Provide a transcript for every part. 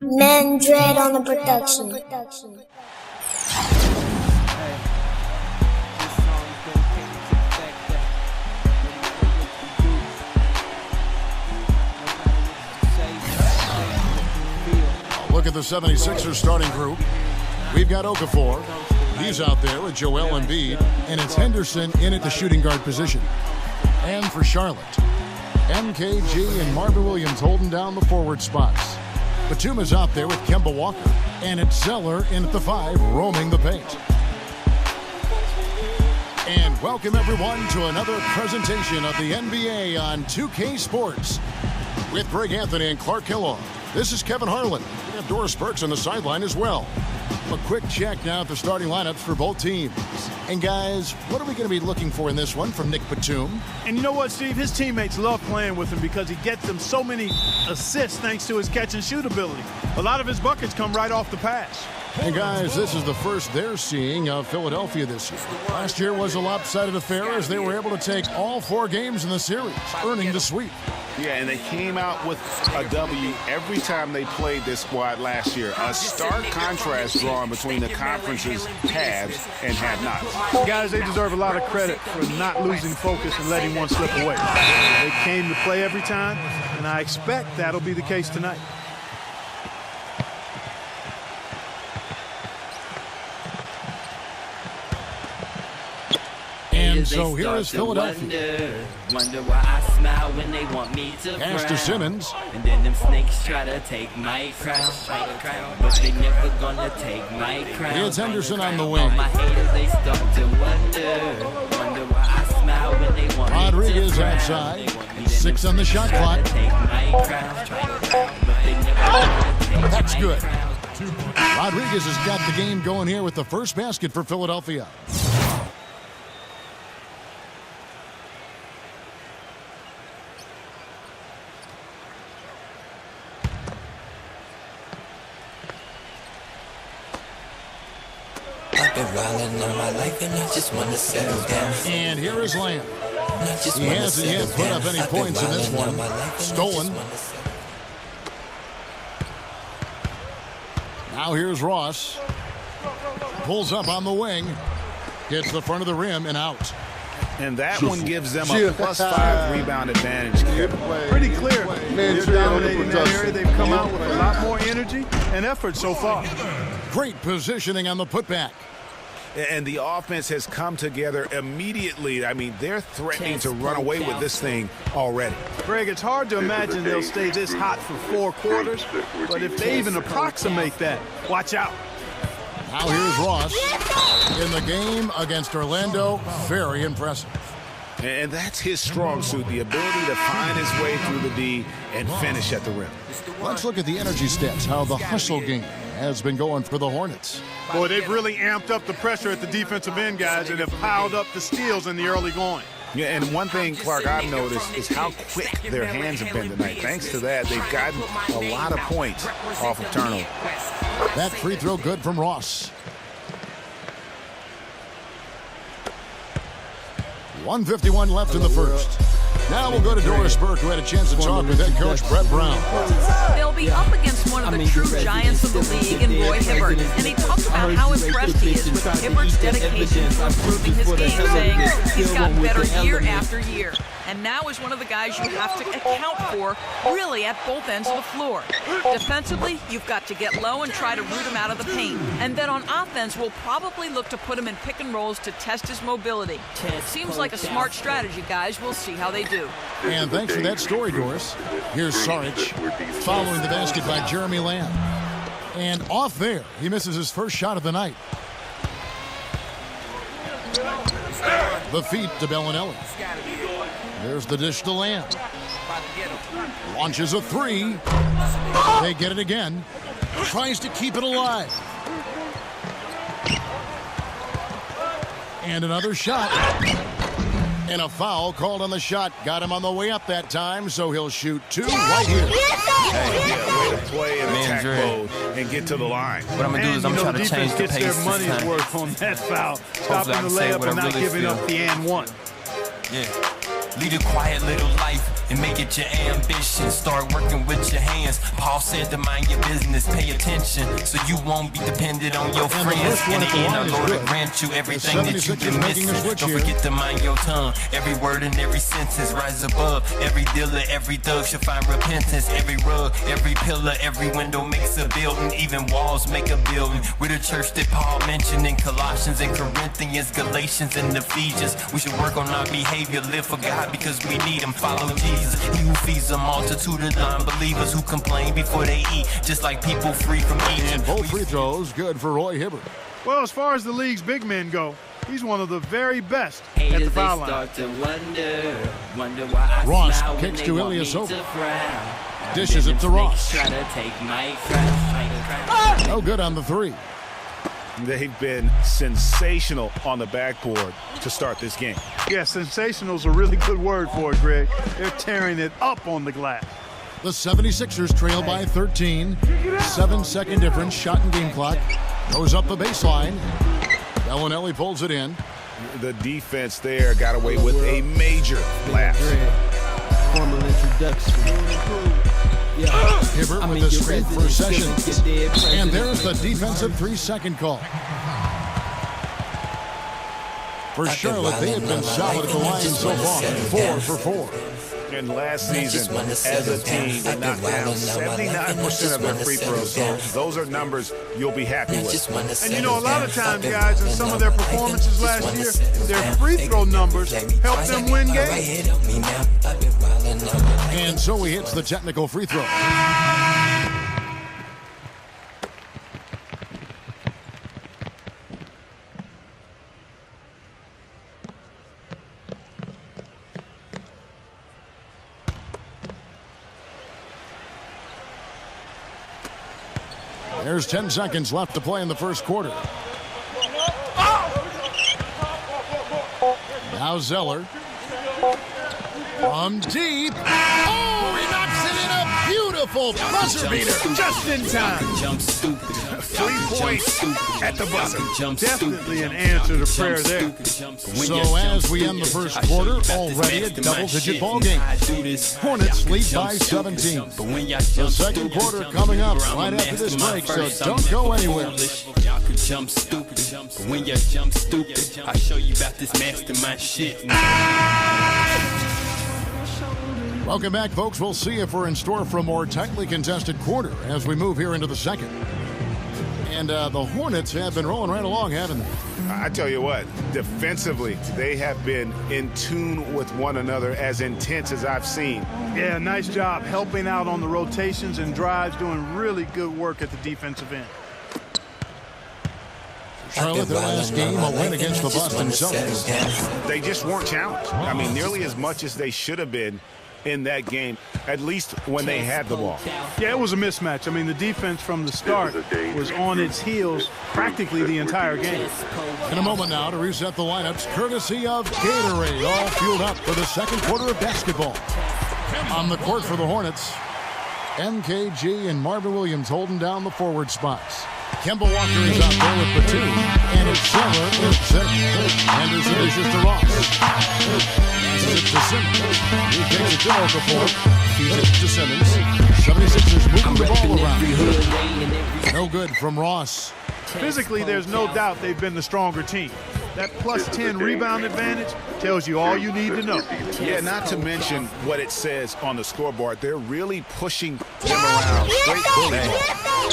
ManDread on the production. Look at the 76ers starting group. We've got Okafor. He's out there with Joel Embiid, and it's Henderson in at the shooting guard position. And for Charlotte, MKG and Marvin Williams holding down the forward spots. Batum's out there with Kemba Walker, and it's Zeller in at the 5, roaming the paint. And welcome everyone to another presentation of the NBA on 2K Sports. With Greg Anthony and Clark Kellogg, this is Kevin Harlan. We have Doris Burks on the sideline as well. A quick check now at the starting lineups for both teams. And guys, what are we going to be looking for in this one from Nick Batum? And you know what, Steve? His teammates love playing with him because he gets them so many assists thanks to his catch and shoot ability. A lot of his buckets come right off the pass. And guys, this is the first they're seeing of Philadelphia this year. Last year was a lopsided affair as they were able to take all 4 games in the series, earning the sweep. Yeah, and they came out with a W every time they played this squad last year. A stark contrast drawn between the conference's haves and have-nots. Guys, they deserve a lot of credit for not losing focus and letting one slip away. They came to play every time, and I expect that'll be the case tonight. And so here is Philadelphia. Wonder why I smile when they want me to Pass to Simmons. And then them snakes try to take my crown. But they never gonna take my crown. It's Henderson on the wing. All my haters, they start to wonder why I smile when they want Rodriguez me to outside. 6 on the shot clock. That's good. Rodriguez has got the game going here with the first basket for Philadelphia. And here is Lamb. He hasn't yet put up any points in this one. Stolen. Now here's Ross. Pulls up on the wing. Gets the front of the rim and out. And that one gives them a +5 rebound advantage. Pretty clear. They're dominating that area. They've come out with a lot more energy and effort so far. Great positioning on the putback. And the offense has come together immediately. I mean, they're threatening to run away with this thing already. Greg, it's hard to imagine they'll stay this hot for 4 quarters, but if they even approximate that, watch out. Now here's Ross in the game against Orlando. Very impressive. And that's his strong suit, the ability to find his way through the D and finish at the rim. Let's look at the energy stats, how the hustle game has been going for the Hornets. Boy, they've really amped up the pressure at the defensive end, guys, and have piled up the steals in the early going. Yeah, and one thing, Clark, I've noticed is how quick their hands have been tonight. Thanks to that, they've gotten a lot of points off of turnover. That free throw good from Ross. 1:51 left in the first. Now we'll go to Doris Burke, who had a chance to talk with head coach Brett Brown. They'll be up against one of the true giants of the league in Roy Hibbert, and he talked about how impressed he is with Hibbert's dedication to improving his game, saying he's gotten better year after year. And now is one of the guys you have to account for, really at both ends of the floor. Defensively, you've got to get low and try to root him out of the paint. And then on offense, we'll probably look to put him in pick and rolls to test his mobility. Seems like a smart strategy, guys. We'll see how they do. And thanks for that story, Doris. Here's Saric following the basket by Jeremy Lamb. And off there, he misses his first shot of the night. The feed to Bellinelli. There's the dish to Lamb. Launches a 3. They get it again. Tries to keep it alive. And another shot. And a foul called on the shot. Got him on the way up that time, so he'll shoot 2 right here. Hey, yeah, way to play in attack mode and get to the line. What I'm going to do is I'm trying to change the pace their money's worth on that foul. Stopping the layup and not giving up the and one. Yeah. Lead a quiet little life. and make it your ambition. Start working with your hands. Paul said to mind your business, pay attention, so you won't be dependent on your friends. In the end, our Lord will grant you everything that you've been missing. Don't forget to mind your tongue. Every word and every sentence rise above. Every dealer, every thug should find repentance. Every rug, every pillar, every window makes a building. Even walls make a building. We're the church that Paul mentioned in Colossians and Corinthians, Galatians and Ephesians. We should work on our behavior, live for God because we need him. Follow Jesus, he who feeds a multitude of non-believers who complain before they eat, just like people free from eating. And both free throws good for Roy Hibbert. Well, as far as the league's big men go, he's one of the very best at the foul line. Wonder why I Ross smile kicks when to they want me Ilyasova. to frown. Dishes it to Ross. Try to take my crown. No good on the three. They've been sensational on the backboard to start this game. Yeah, sensational is a really good word for it, Greg. They're tearing it up on the glass. The 76ers trail by 13. 7-second difference. Shot and game clock. Goes up the baseline. Bellinelli pulls it in. The defense there got away with a major lapse. Formal introduction. Hibbert with the screen for Sessions. And there's the defensive 3-second call. For Charlotte, they have been solid at the line so far. 4 for 4. And last season, as a team, they knocked down 79% of their free throws. So those are numbers you'll be happy with. And you know, a lot of times, guys, in some of their performances last year, their free throw numbers helped them win games. And so he hits the technical free throw. There's 10 seconds left to play in the first quarter. Now Zeller. From deep. Oh, he knocks it in a beautiful buzzer beater. Just in time. 3 points at the buzzer. Definitely an answer to prayer there. So as we end the first quarter, already a double-digit ball game. Hornets lead by 17. The second quarter coming up right after this break, so don't go anywhere. Y'all can jump stupid, but when you jump stupid, I show you about this mastermind shit. Welcome back, folks. We'll see if we're in store for a more tightly contested quarter as we move here into the second. And the Hornets have been rolling right along, haven't they? I tell you what, defensively, they have been in tune with one another, as intense as I've seen. Yeah, nice job helping out on the rotations and drives, doing really good work at the defensive end. Charlotte, their last game, a win against the Boston Celtics. They just weren't challenged. I mean, nearly as much as they should have been in that game, at least when they had the ball. Yeah, it was a mismatch. I mean, the defense from the start was on its heels practically the entire game. In a moment now to reset the lineups, courtesy of Gatorade, all fueled up for the second quarter of basketball. On the court for the Hornets, MKG and Marvin Williams holding down the forward spots. Kemba Walker is out there with the 2, and it's Zeller is set. Anderson dishes to Ross. Passes it to Simmons. He takes it to Okafor. Feeds it to Simmons. 76ers moving the ball around. No good from Ross. Physically, there's no doubt they've been the stronger team. That plus 10 rebound advantage tells you all you need to know. Yeah, not to mention what it says on the scoreboard. They're really pushing them around. Straight bully ball.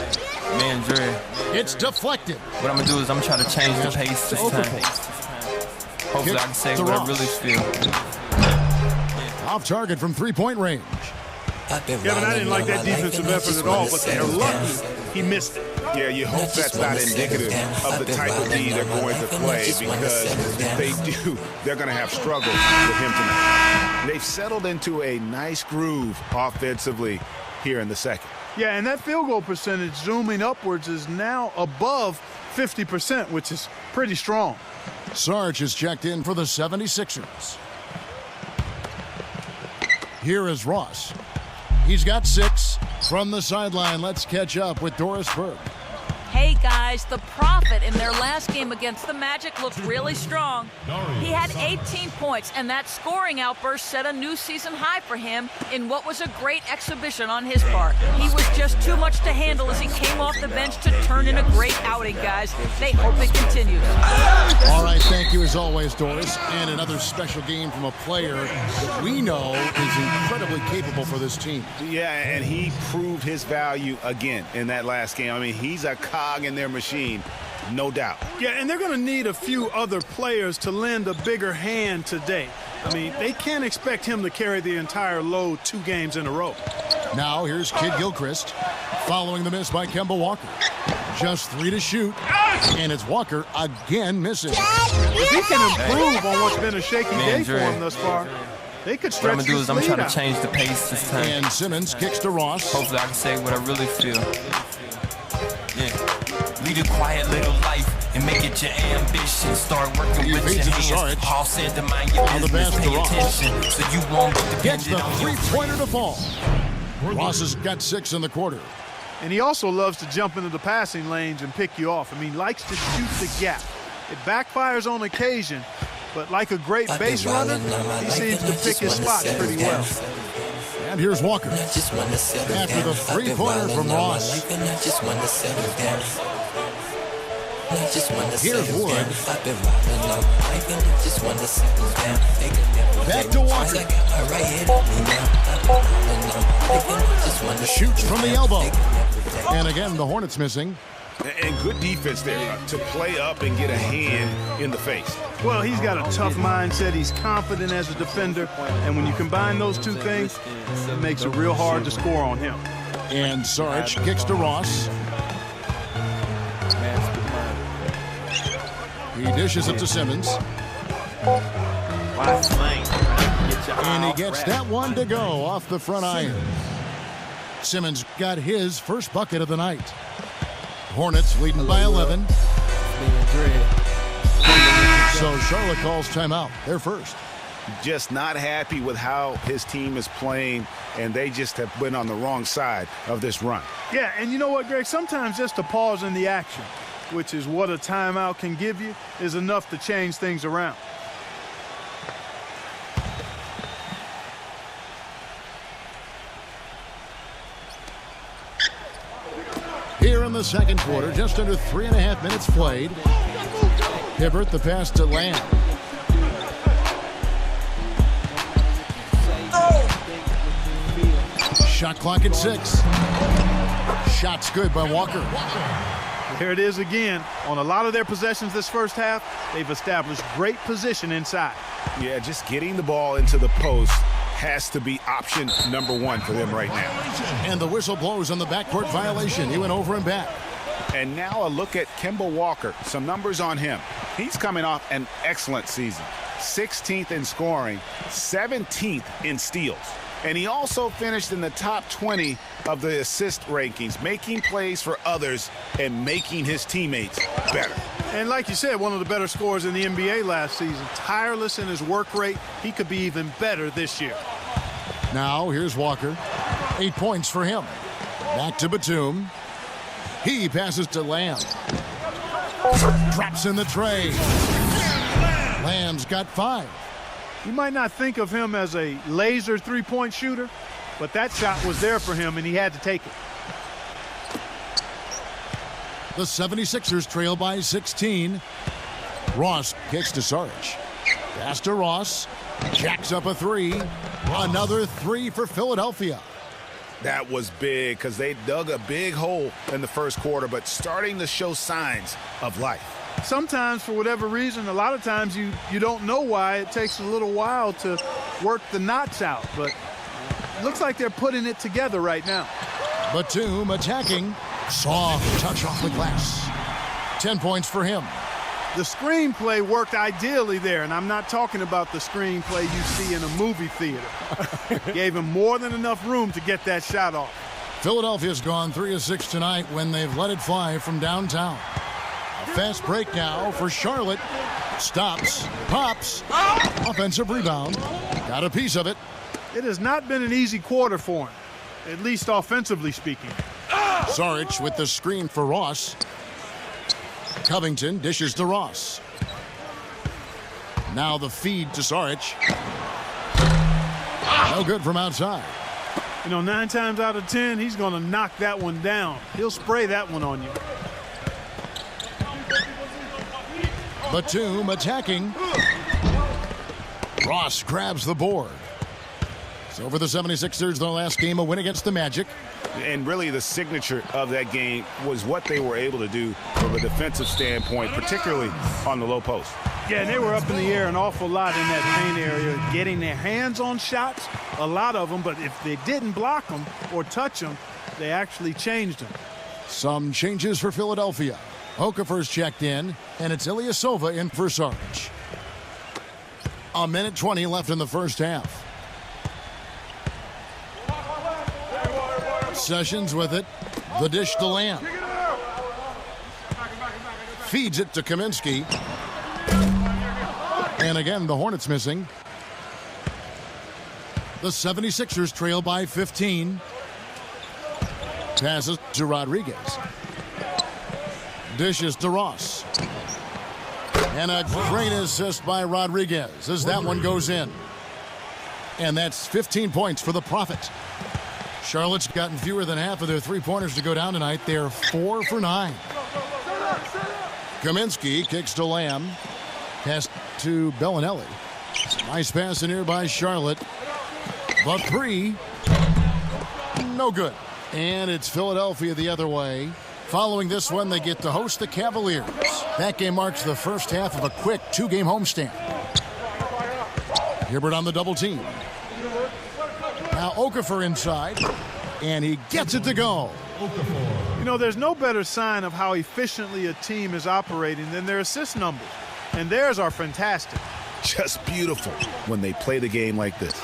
ManDread. It's deflected. What I'm gonna do is I'm trying to change the pace this time. Hopefully I can say what I really feel. Off target from three-point range. Kevin, I didn't like that defensive effort at all, but they're lucky he missed it. Yeah, you hope that's not indicative of the type of D they're going to play, because if they do, they're going to have struggles with him tonight. They've settled into a nice groove offensively here in the second. Yeah, and that field goal percentage zooming upwards is now above 50%, which is pretty strong. Sarge is checked in for the 76ers. Here is Ross. He's got 6 from the sideline. Let's catch up with Doris Berg. Hey guys, the Prophet in their last game against the Magic looked really strong. He had 18 points, and that scoring outburst set a new season high for him in what was a great exhibition on his part. He was just too much to handle as he came off the bench to turn in a great outing, guys. They hope it continues. All right, thank you as always, Doris. And another special game from a player that we know is incredibly capable for this team. Yeah, and he proved his value again in that last game. I mean, he's a cog in their machine, no doubt. Yeah, and they're going to need a few other players to lend a bigger hand today. I mean, they can't expect him to carry the entire load 2 games in a row. Now here's Kid Gilchrist following the miss by Kemba Walker. Just 3 to shoot, and it's Walker again missing. If he can improve on what's been a shaky day for him thus far, they could stretch What I'm gonna do is I'm trying to change the pace this time. And Simmons kicks to Ross. Hopefully I can say what I really feel. Yeah. Lead a quiet little life and make it your ambition. Start working with your hands. Paul said to mind your business, pay attention, so you won't be Gets the dependent on your three-pointer to fall. Ross has got 6 in the quarter. And he also loves to jump into the passing lanes and pick you off. I mean, likes to shoot the gap. It backfires on occasion, but like a great base runner, he seems to pick his spots pretty well. And here's Walker. After the three-pointer from Ross. Here's Wood. Back to Walker. Shoots from the elbow. And again, the Hornets missing. And good defense there to play up and get a hand in the face. Well, he's got a tough mindset. He's confident as a defender. And when you combine those two things, it makes it real hard to score on him. And Sarge kicks to Ross. He dishes it to Simmons. And he gets that one to go off the front iron. Simmons got his first bucket of the night. Hornets leading by 11. So Charlotte calls timeout. They're first. Just not happy with how his team is playing, and they just have been on the wrong side of this run. Yeah, and you know what, Greg? Sometimes just a pause in the action, which is what a timeout can give you, is enough to change things around. Here in the second quarter, just under 3.5 minutes played. Hibbert, the pass to Lamb. Shot clock at 6. Shot's good by Walker. Here it is again. On a lot of their possessions this first half, they've established great position inside. Yeah, just getting the ball into the post has to be option number 1 for them right now. And the whistle blows on the backcourt violation. He went over and back. And now a look at Kemba Walker. Some numbers on him. He's coming off an excellent season. 16th in scoring, 17th in steals. And he also finished in the top 20 of the assist rankings, making plays for others and making his teammates better. And like you said, one of the better scorers in the NBA last season. Tireless in his work rate. He could be even better this year. Now here's Walker. 8 points for him. Back to Batum. He passes to Lamb. Drops in the tray. Lamb's got 5. You might not think of him as a laser three-point shooter, but that shot was there for him, and he had to take it. The 76ers trail by 16. Ross kicks to Sarge. Pass to Ross. Jacks up a 3. Another 3 for Philadelphia. That was big because they dug a big hole in the first quarter, but starting to show signs of life. Sometimes, for whatever reason, a lot of times you don't know why. It takes a little while to work the knots out, but it looks like they're putting it together right now. Batum attacking. Soft touch off the glass. 10 points for him. The screenplay worked ideally there, and I'm not talking about the screenplay you see in a movie theater. Gave him more than enough room to get that shot off. Philadelphia's gone 3 of 6 tonight when they've let it fly from downtown. A fast break now for Charlotte. Stops, pops, offensive rebound. Got a piece of it. It has not been an easy quarter for him, at least offensively speaking. Saric with the screen for Ross. Covington dishes to Ross. Now the feed to Saric. No good from outside. You know, 9 times out of 10, he's going to knock that one down. He'll spray that one on you. Batum attacking. Ross grabs the board. So for the 76ers, their last game, a win against the Magic. And really the signature of that game was what they were able to do from a defensive standpoint, particularly on the low post. Yeah, and they were up in the air an awful lot in that paint area, getting their hands on shots, a lot of them, but if they didn't block them or touch them, they actually changed them. Some changes for Philadelphia. Okafor's checked in, and it's Ilyasova in for Saric. 1:20 left in the first half. Sessions with it. The dish to Lamb. Feeds it to Kaminsky. And again, the Hornets missing. The 76ers trail by 15. Passes to Rodriguez. Dishes to Ross. And a great assist by Rodriguez as that one goes in. And that's 15 points for the Prophet. Charlotte's gotten fewer than half of their three-pointers to go down tonight. They're 4 for 9. Kaminsky kicks to Lamb. Pass to Bellinelli. Nice pass in here by Charlotte. The three. No good. And it's Philadelphia the other way. Following this one, they get to host the Cavaliers. That game marks the first half of a quick 2-game homestand. Hibbert on the double team. Now Okafor inside, and he gets it to go. You know, there's no better sign of how efficiently a team is operating than their assist numbers. And theirs are fantastic. Just beautiful when they play the game like this.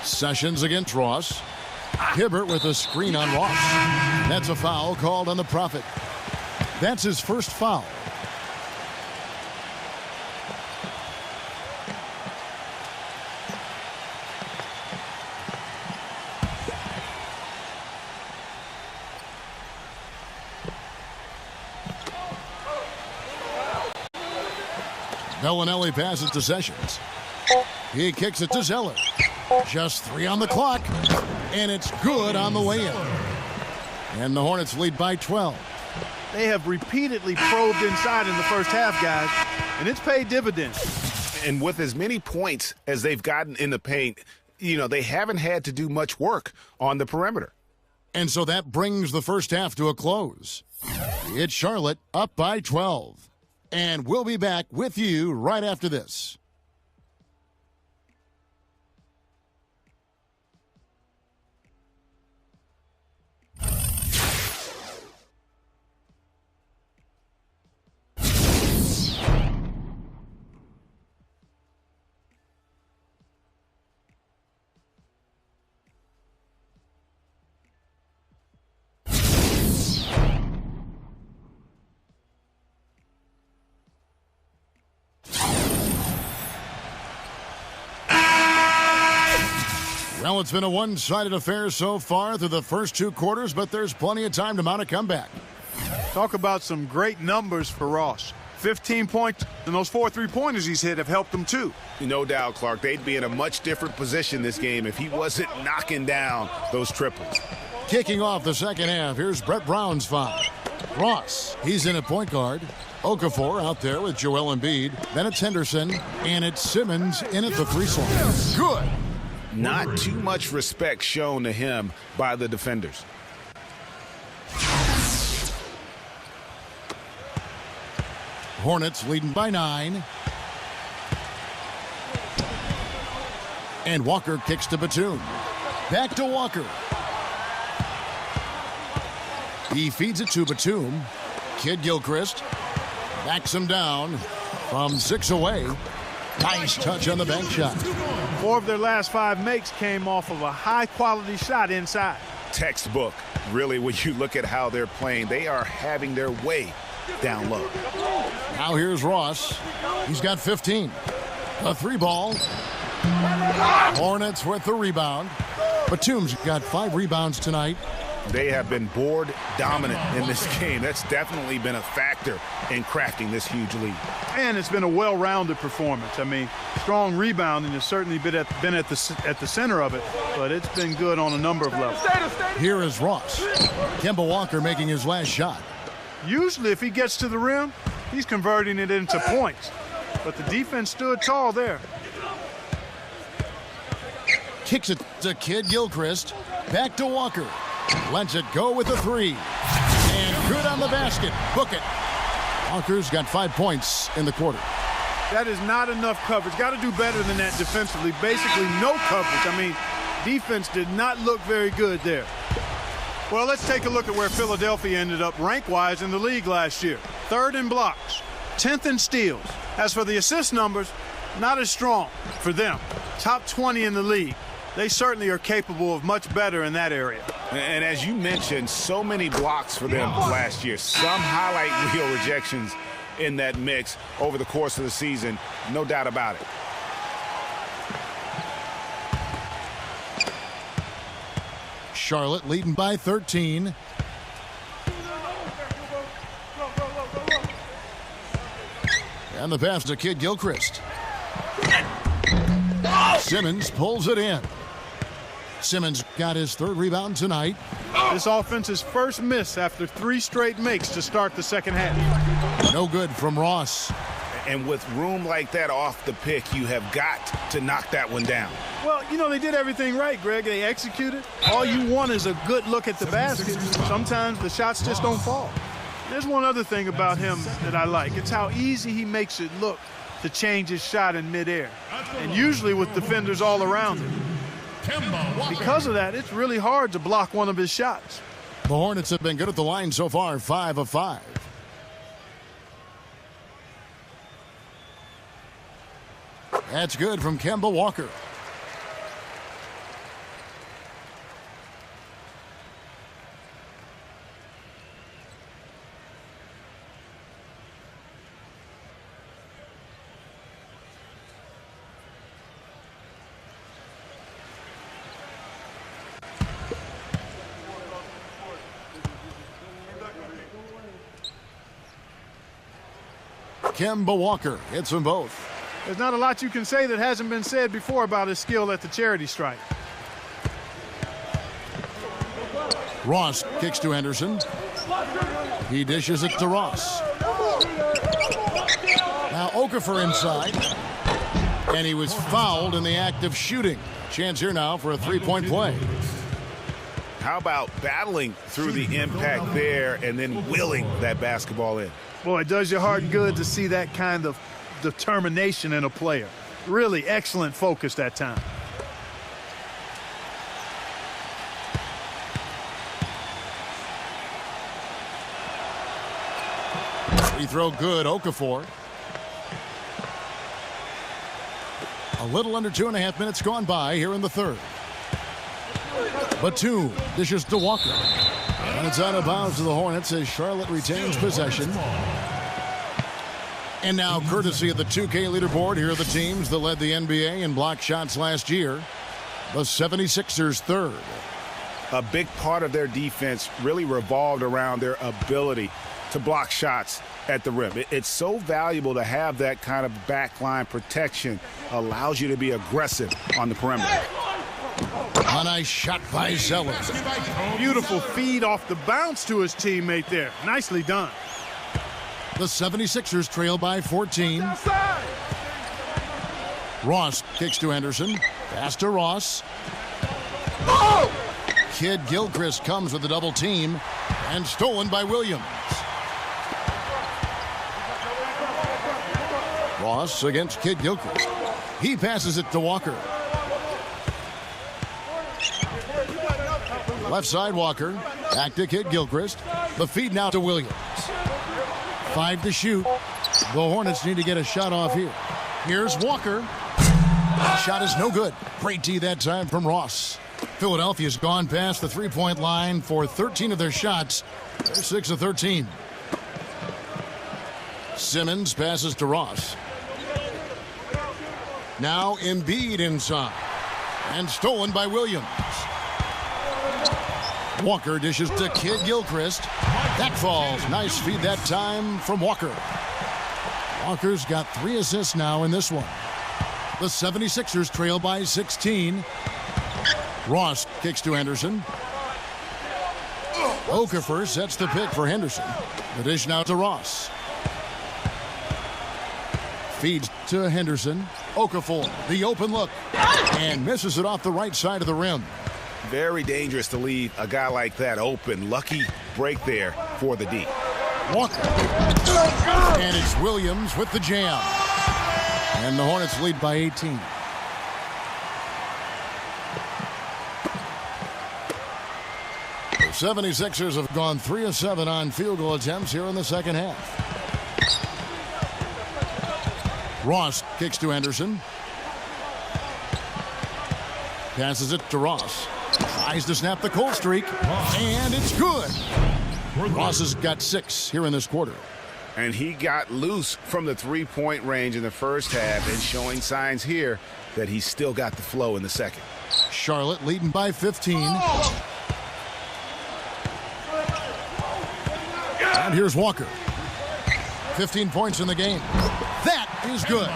Sessions against Ross. Hibbert with a screen on Ross. That's a foul called on the Prophet. That's his first foul. Bellinelli passes to Sessions. He kicks it to Zeller. Just 3 on the clock, and it's good on the way in. And the Hornets lead by 12. They have repeatedly probed inside in the first half, guys, and it's paid dividends. And with as many points as they've gotten in the paint, you know, they haven't had to do much work on the perimeter. And so that brings the first half to a close. It's Charlotte up by 12. And we'll be back with you right after this. Well, it's been a one-sided affair so far through the first 2 quarters, but there's plenty of time to mount a comeback. Talk about some great numbers for Ross. 15 points, and those 4 3-pointers he's hit have helped him too. No doubt, Clark. They'd be in a much different position this game if he wasn't knocking down those triples. Kicking off the second half, here's Brett Brown's foul. Ross, he's in at point guard. Okafor out there with Joel Embiid. Then it's Henderson, and it's Simmons in at the 3 slot. Good. Not too much respect shown to him by the defenders. Hornets leading by 9. And Walker kicks to Batum. Back to Walker. He feeds it to Batum. Kid Gilchrist backs him down from 6 away. Nice touch on the bank shot. 4 of their last 5 makes came off of a high-quality shot inside. Textbook. Really, when you look at how they're playing, they are having their way down low. Now here's Ross. He's got 15. A 3-ball. Hornets with the rebound. Batum's got 5 rebounds tonight. They have been board dominant in this game. That's definitely been a factor in crafting this huge lead. And it's been a well-rounded performance. I mean, strong rebounding has certainly been at the center of it, but it's been good on a number of levels. Here is Ross. Kemba Walker making his last shot. Usually, if he gets to the rim, he's converting it into points. But the defense stood tall there. Kicks it to Kid Gilchrist. Back to Walker. Lets it go with the three. And good on the basket. Book it. Walker's got 5 points in the quarter. That is not enough coverage. Got to do better than that defensively. Basically no coverage. I mean, defense did not look very good there. Well, let's take a look at where Philadelphia ended up rank-wise in the league last year. 3rd in blocks, 10th in steals. As for the assist numbers, not as strong for them. Top 20 in the league. They certainly are capable of much better in that area. And as you mentioned, so many blocks for them last year. Some highlight reel rejections in that mix over the course of the season. No doubt about it. Charlotte leading by 13. And the pass to Kid Gilchrist. Simmons pulls it in. Simmons got his 3rd rebound tonight. This offense's first miss after 3 straight makes to start the second half. No good from Ross. And with room like that off the pick, you have got to knock that one down. Well, you know, they did everything right, Greg. They executed. All you want is a good look at the basket. Sometimes the shots just don't fall. There's one other thing about him that I like. It's how easy he makes it look to change his shot in midair. And usually with defenders all around him. Because of that, it's really hard to block one of his shots. The Hornets have been good at the line so far, 5 of 5. That's good from Kemba Walker. Kemba Walker hits them both. There's not a lot you can say that hasn't been said before about his skill at the charity stripe. Ross kicks to Henderson. He dishes it to Ross. Now Okafor inside. And he was fouled in the act of shooting. Chance here now for a 3-point play. How about battling through the impact there and then willing that basketball in? Boy, it does your heart good to see that kind of determination in a player. Really excellent focus that time. Free throw good, Okafor. A little under 2.5 minutes gone by here in the third. Batum dishes to Walker. And it's out of bounds to the Hornets as Charlotte retains possession. And now, courtesy of the 2K leaderboard, here are the teams that led the NBA in block shots last year. The 76ers third. A big part of their defense really revolved around their ability to block shots at the rim. It's so valuable to have that kind of backline protection. Allows you to be aggressive on the perimeter. A nice shot by Zeller. Beautiful feed off the bounce to his teammate there. Nicely done. The 76ers trail by 14. Ross kicks to Henderson. Pass to Ross. Kid Gilchrist comes with a double team and stolen by Williams. Ross against Kid Gilchrist. He passes it to Walker. Left side Walker. Back to Kid Gilchrist. The feed now to Williams. 5 to shoot. The Hornets need to get a shot off here. Here's Walker. Shot is no good. Great D that time from Ross. Philadelphia's gone past the three-point line for 13 of their shots. They're 6 of 13. Simmons passes to Ross. Now Embiid inside. And stolen by Williams. Walker dishes to Kid Gilchrist. That falls. Nice feed that time from Walker. Walker's got 3 assists now in this one. The 76ers trail by 16. Ross kicks to Henderson. Okafor sets the pick for Henderson. The dish now to Ross. Feeds to Henderson. Okafor, the open look. And misses it off the right side of the rim. Very dangerous to leave a guy like that open. Lucky break there for the D. Walker. And it's Williams with the jam. And the Hornets lead by 18. The 76ers have gone 3 of 7 on field goal attempts here in the second half. Ross kicks to Henderson. Passes it to Ross. Tries to snap the cold streak. And it's good. Ross has got 6 here in this quarter. And he got loose from the three-point range in the first half and showing signs here that he's still got the flow in the second. Charlotte leading by 15. And here's Walker. 15 points in the game. That is good.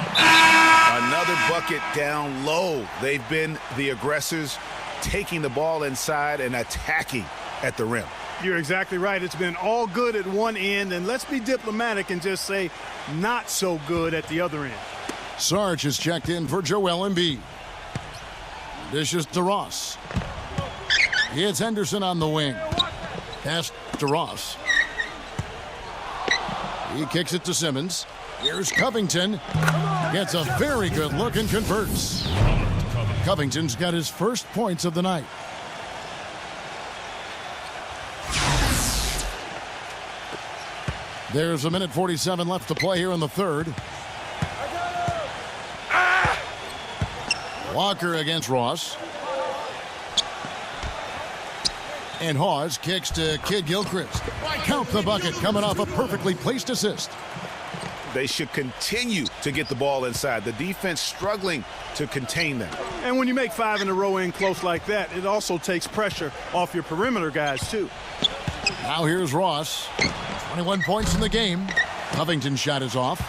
Another bucket down low. They've been the aggressors, taking the ball inside and attacking at the rim. You're exactly right. It's been all good at one end, and let's be diplomatic and just say not so good at the other end. Sarge is checked in for Joel Embiid. Dishes to Ross. It's Henderson on the wing. Pass to Ross. He kicks it to Simmons. Here's Covington. Gets a very good look and converts. Covington's got his first points of the night. There's 1:47 left to play here in the third. Walker against Ross. And Hawes kicks to Kid Gilchrist. Count the bucket coming off a perfectly placed assist. They should continue to get the ball inside. The defense struggling to contain them. And when you make 5 in a row in close like that, it also takes pressure off your perimeter guys, too. Now here's Ross. 21 points in the game. Covington's shot is off.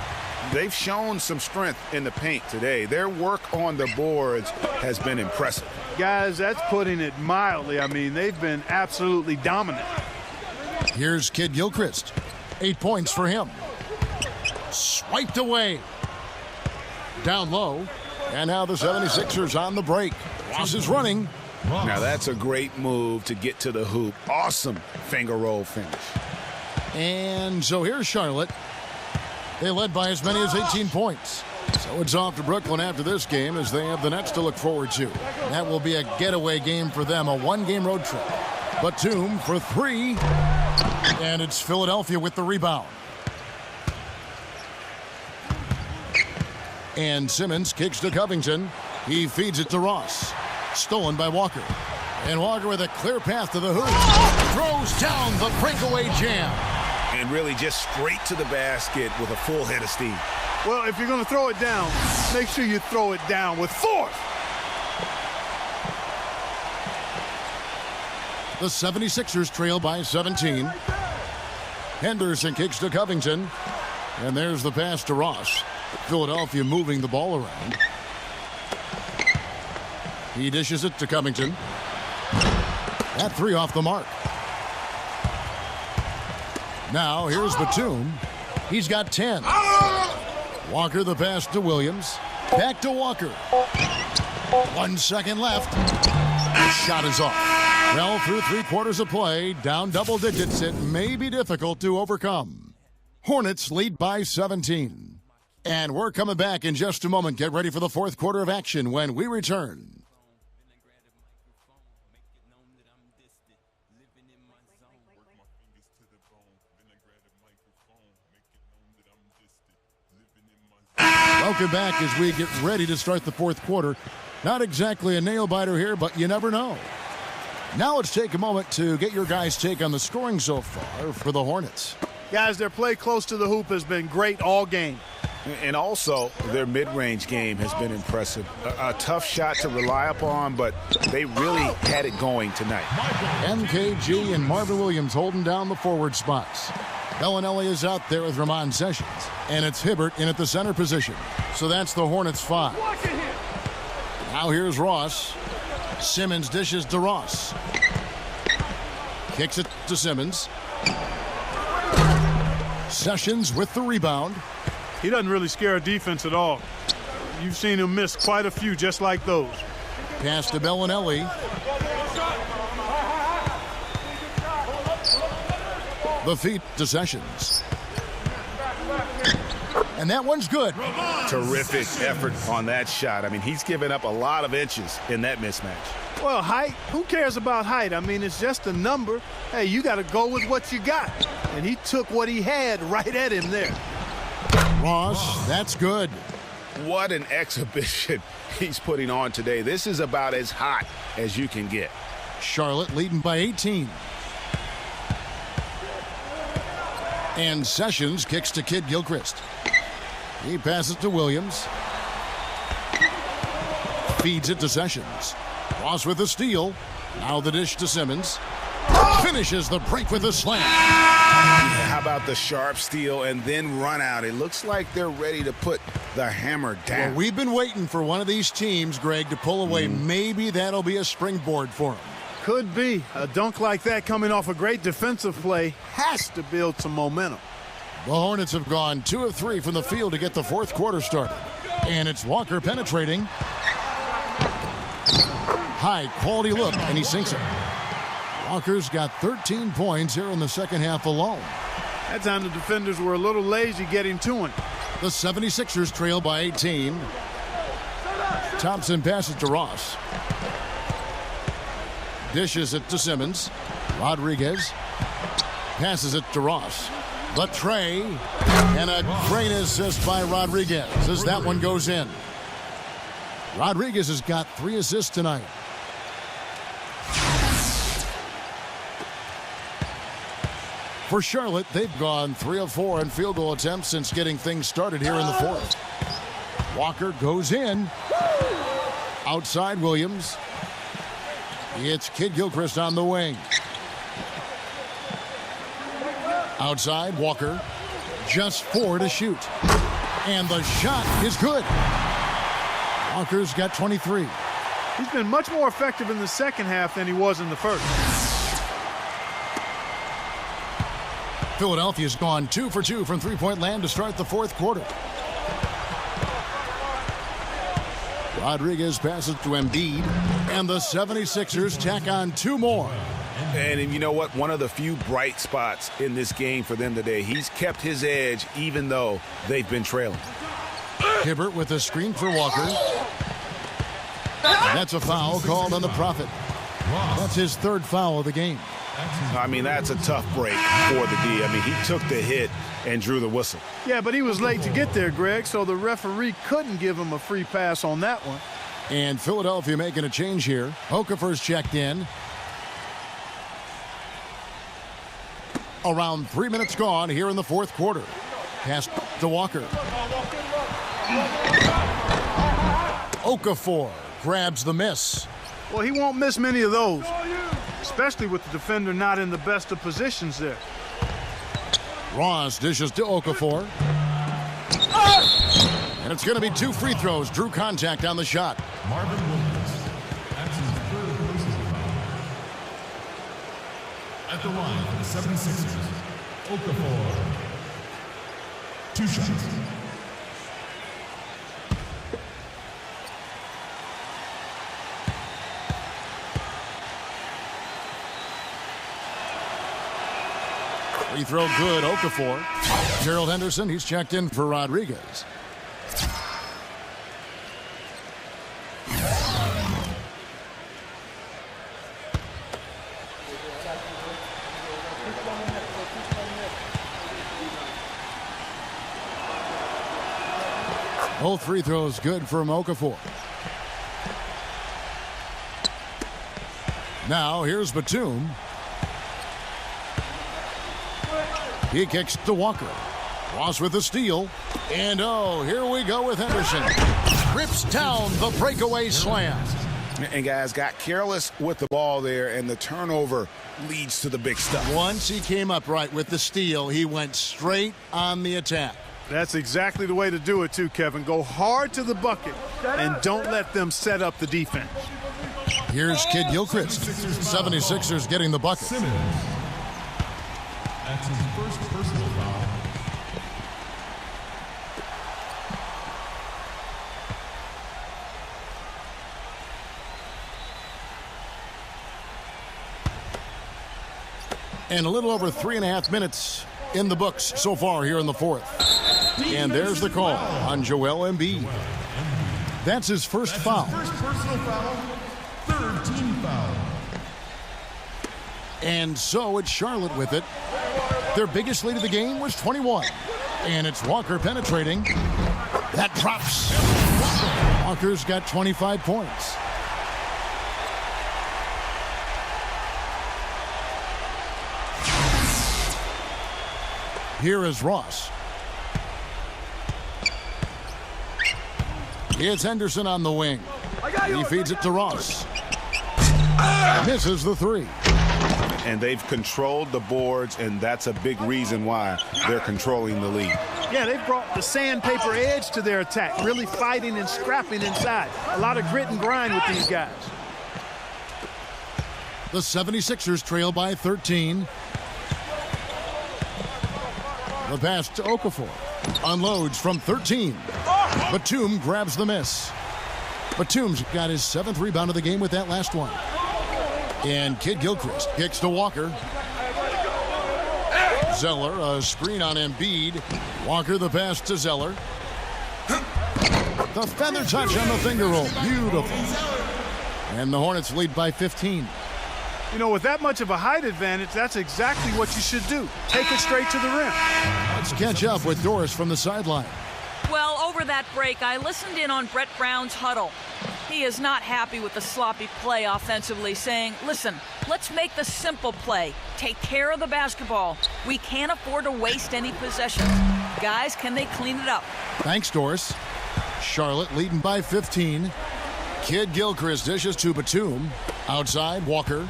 They've shown some strength in the paint today. Their work on the boards has been impressive. Guys, that's putting it mildly. I mean, they've been absolutely dominant. Here's Kid Gilchrist. 8 points for him. Swiped away. Down low. And now the 76ers on the break. Ross is running. Now that's a great move to get to the hoop. Awesome finger roll finish. And so here's Charlotte. They led by as many as 18 points. So it's off to Brooklyn after this game as they have the Nets to look forward to. That will be a getaway game for them, a one-game road trip. Batum for 3. And it's Philadelphia with the rebound. And Simmons kicks to Covington. He feeds it to Ross. Stolen by Walker. And Walker with a clear path to the hoop. Throws down the breakaway jam. And really just straight to the basket with a full head of steam. Well, if you're going to throw it down, make sure you throw it down with force. The 76ers trail by 17. Henderson kicks to Covington. And there's the pass to Ross. Philadelphia moving the ball around. He dishes it to Covington. That 3 off the mark. Now here's Batum. He's got 10. Walker the pass to Williams. Back to Walker. 1 second left. The shot is off. Well, through 3/4 of play, down double digits, it may be difficult to overcome. Hornets lead by 17. And we're coming back in just a moment. Get ready for the fourth quarter of action when we return. Welcome back as we get ready to start the fourth quarter. Not exactly a nail-biter here, but you never know. Now let's take a moment to get your guys' take on the scoring so far for the Hornets. Guys, their play close to the hoop has been great all game. And also, their mid-range game has been impressive. A tough shot to rely upon, but they really had it going tonight. MKG and Marvin Williams holding down the forward spots. Bellinelli is out there with Ramon Sessions. And it's Hibbert in at the center position. So that's the Hornets 5. Now here's Ross. Simmons dishes to Ross. Kicks it to Simmons. Sessions with the rebound. He doesn't really scare a defense at all. You've seen him miss quite a few just like those. Pass to Bellinelli. The feed to Sessions. And that one's good. Terrific effort on that shot. I mean, he's given up a lot of inches in that mismatch. Well, height, who cares about height? I mean, it's just a number. Hey, you got to go with what you got. And he took what he had right at him there. Ross, that's good. What an exhibition he's putting on today. This is about as hot as you can get. Charlotte leading by 18. And Sessions kicks to Kid Gilchrist. He passes to Williams. Feeds it to Sessions. Ross with a steal. Now the dish to Simmons. Finishes the break with a slam. How about the sharp steal and then run out? It looks like they're ready to put the hammer down. Well, we've been waiting for one of these teams, Greg, to pull away. Maybe that'll be a springboard for them. Could be. A dunk like that coming off a great defensive play has to build some momentum. The Hornets have gone 2 of 3 from the field to get the fourth quarter started. And it's Walker penetrating. High quality look, and he sinks it. Walker's got 13 points here in the second half alone. That time the defenders were a little lazy getting to him. The 76ers trail by 18. Thompson passes to Ross. Dishes it to Simmons. Rodriguez passes it to Ross. The tray, and a great assist by Rodriguez as that one goes in. Rodriguez has got 3 assists tonight. For Charlotte, they've gone 3 of 4 in field goal attempts since getting things started here in the fourth. Walker goes in. Outside Williams. It's Kid Gilchrist on the wing. Outside Walker. Just 4 to shoot. And the shot is good. Walker's got 23. He's been much more effective in the second half than he was in the first. Philadelphia's gone 2 for 2 from three-point land to start the fourth quarter. Rodriguez passes to Embiid, and the 76ers tack on 2 more. And you know what? One of the few bright spots in this game for them today. He's kept his edge even though they've been trailing. Hibbert with a screen for Walker. And that's a foul called on the Prophet. That's his 3rd foul of the game. I mean, that's a tough break for the D. I mean, he took the hit and drew the whistle. Yeah, but he was late to get there, Greg, so the referee couldn't give him a free pass on that one. And Philadelphia making a change here. Okafor's checked in. Around 3 minutes gone here in the fourth quarter. Pass to Walker. Okafor grabs the miss. Well, he won't miss many of those, especially with the defender not in the best of positions there. Ross dishes to Okafor. And it's going to be 2 free throws. Drew contact on the shot. Marvin Williams. That's his 3rd personal foul. At the line for the 76ers, Okafor. 2 shots. Free throw good, Okafor. Gerald Henderson, he's checked in for Rodriguez. Both free throws good from Okafor. Now here's Batum. He kicks to Walker. Ross with the steal. And oh, here we go with Henderson. Rips down the breakaway slam. And guys got careless with the ball there, and the turnover leads to the big stuff. Once he came up right with the steal, he went straight on the attack. That's exactly the way to do it too, Kevin. Go hard to the bucket and don't let them set up the defense. Here's Kid Gilchrist. 76ers getting the bucket. Simmons. That's his first personal foul. And a little over 3.5 minutes in the books so far here in the fourth. And there's the call on Joel Embiid. That's his first foul. First personal foul. Third team foul. And so it's Charlotte with it. Their biggest lead of the game was 21. And it's Walker penetrating. That drops. Walker's got 25 points. Here is Ross. It's Henderson on the wing. He feeds it to Ross. Misses the three. And they've controlled the boards, and that's a big reason why they're controlling the lead. Yeah, they've brought the sandpaper edge to their attack, really fighting and scrapping inside. A lot of grit and grind with these guys. The 76ers trail by 13. The pass to Okafor. Unloads from 13. Batum grabs the miss. Batum's got his 7th rebound of the game with that last one. And Kid Gilchrist kicks to Walker. Zeller, a screen on Embiid. Walker the pass to Zeller. The feather touch on the finger roll. Beautiful. And the Hornets lead by 15. You know, with that much of a height advantage, that's exactly what you should do. Take it straight to the rim. Let's catch up with Doris from the sideline. Well, over that break, I listened in on Brett Brown's huddle. He is not happy with the sloppy play offensively, saying, listen, let's make the simple play. Take care of the basketball. We can't afford to waste any possessions. Guys, can they clean it up? Thanks, Doris. Charlotte leading by 15. Kid Gilchrist dishes to Batum. Outside, Walker.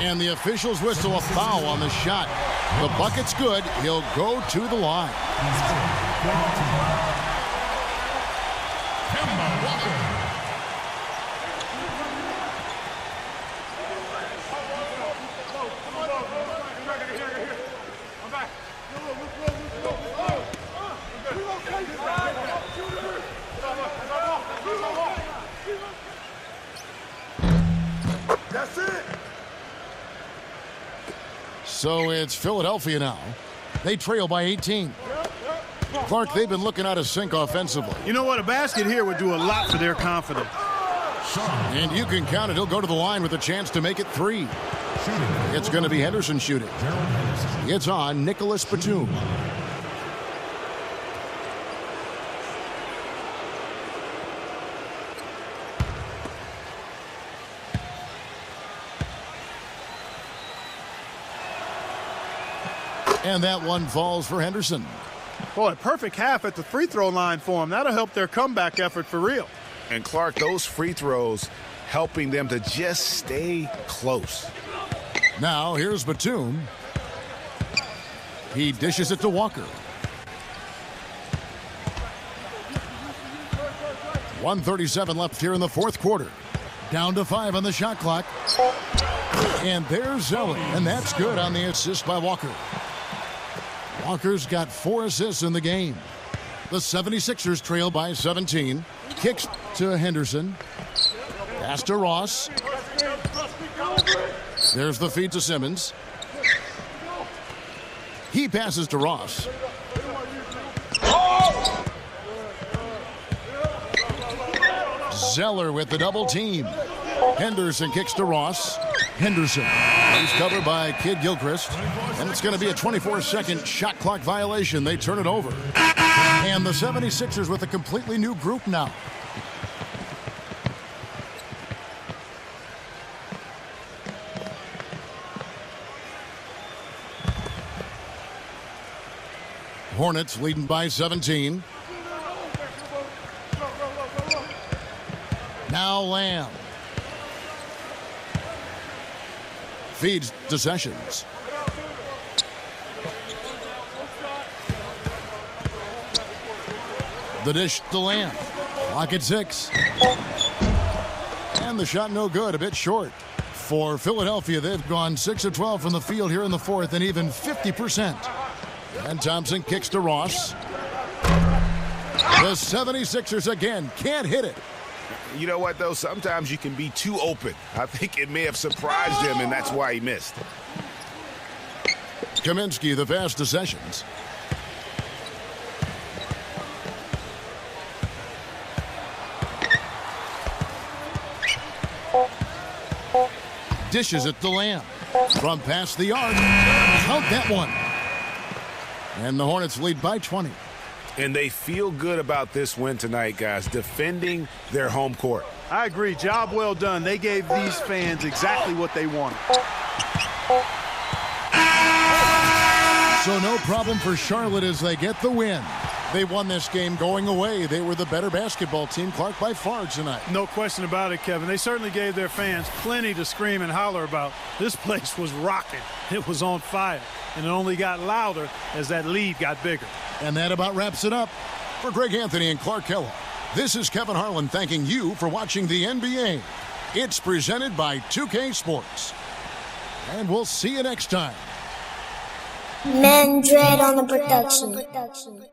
And the officials whistle a foul on the shot. The bucket's good. He'll go to the line. That's it. So it's Philadelphia now. They trail by 18. Clark, they've been looking out of sync offensively. You know what? A basket here would do a lot for their confidence. And you can count it. He'll go to the line with a chance to make it 3. It's going to be Henderson shooting. It's on Nicholas Batum. And that one falls for Henderson. Boy, a perfect half at the free throw line for them. That'll help their comeback effort for real. And Clark, those free throws helping them to just stay close. Now here's Batum. He dishes it to Walker. 1:37 left here in the fourth quarter. Down to 5 on the shot clock. And there's Zeller, and that's good on the assist by Walker. Walker's got 4 assists in the game. The 76ers trail by 17. Kicks to Henderson. Pass to Ross. There's the feed to Simmons. He passes to Ross. Zeller with the double team. Henderson kicks to Ross. Henderson. He's covered by Kid Gilchrist. And it's going to be a 24-second shot clock violation. They turn it over. And the 76ers with a completely new group now. Hornets leading by 17. Now Lamb. Feeds to Sessions. The dish to Lamb. Lock at 6. And the shot no good, a bit short. For Philadelphia, they've gone 6 of 12 from the field here in the fourth and even 50%. And Thompson kicks to Ross. The 76ers again can't hit it. You know what, though? Sometimes you can be too open. I think it may have surprised him, and that's why he missed. Kaminsky, the pass to Sessions. Dishes it to Lamb. From past the arc. Count that one. And the Hornets lead by 20. And they feel good about this win tonight, guys, defending their home court. I agree. Job well done. They gave these fans exactly what they wanted. So no problem for Charlotte as they get the win. They won this game going away. They were the better basketball team, Clark, by far tonight. No question about it, Kevin. They certainly gave their fans plenty to scream and holler about. This place was rocking. It was on fire. And it only got louder as that lead got bigger. And that about wraps it up. For Greg Anthony and Clark Kellogg, this is Kevin Harlan thanking you for watching the NBA. It's presented by 2K Sports. And we'll see you next time. ManDread on the production.